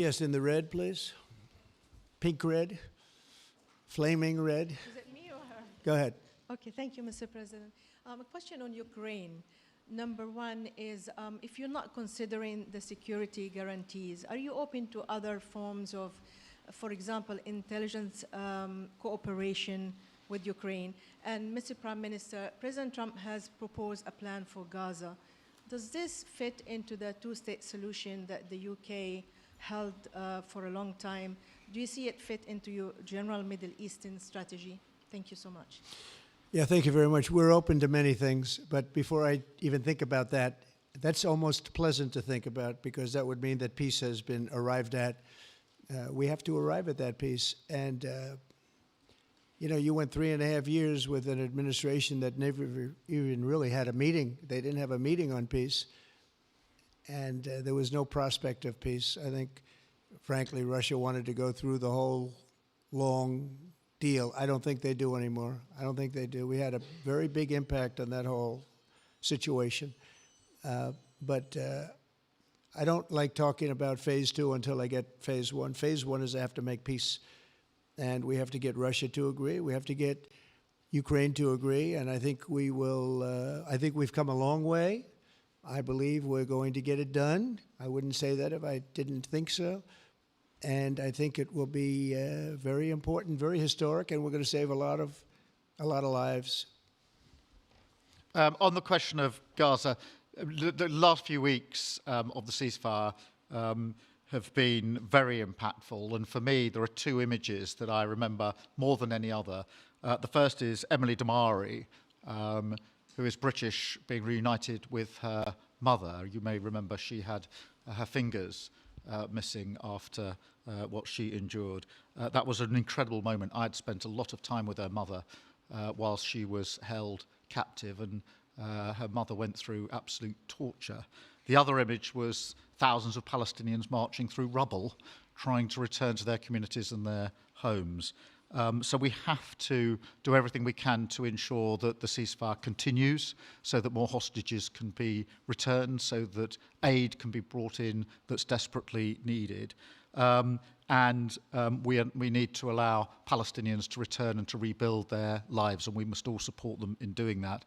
Yes, in the red, please. Pink red, flaming red. Is it me or her? Go ahead. Okay, thank you, Mr. President. A question on Ukraine. Number one is, if you're not considering the security guarantees, are you open to other forms of, for example, intelligence cooperation with Ukraine? And Mr. Prime Minister, President Trump has proposed a plan for Gaza. Does this fit into the two-state solution that the UK held for a long time? Do you see it fit into your general Middle Eastern strategy? Thank you so much. Yeah, thank you very much. We're open to many things, but before I even think about that, that's almost pleasant to think about because that would mean that peace has been arrived at. We have to arrive at that peace. And, you know, you went 3.5 years with an administration that never even really had a meeting. They didn't have a meeting on peace. And there was no prospect of peace. I think, frankly, Russia wanted to go through the whole long deal. I don't think they do anymore. I don't think they do. We had a very big impact on that whole situation. But I don't like talking about phase 2 until I get phase 1. Phase 1 is I have to make peace. And we have to get Russia to agree. We have to get Ukraine to agree. And I think we will, I think we've come a long way. I believe we're going to get it done. I wouldn't say that if I didn't think so. And I think it will be very important, very historic, and we're going to save a lot of lives. On the question of Gaza, the last few weeks of the ceasefire have been very impactful. And for me, there are two images that I remember more than any other. The first is Emily Damari, who is British, being reunited with her mother. You may remember she had her fingers missing after what she endured. That was an incredible moment. I'd spent a lot of time with her mother whilst she was held captive, and her mother went through absolute torture. The other image was thousands of Palestinians marching through rubble, trying to return to their communities and their homes. So we have to do everything we can to ensure that the ceasefire continues, so that more hostages can be returned, so that aid can be brought in that's desperately needed. We need to allow Palestinians to return and to rebuild their lives, and we must all support them in doing that.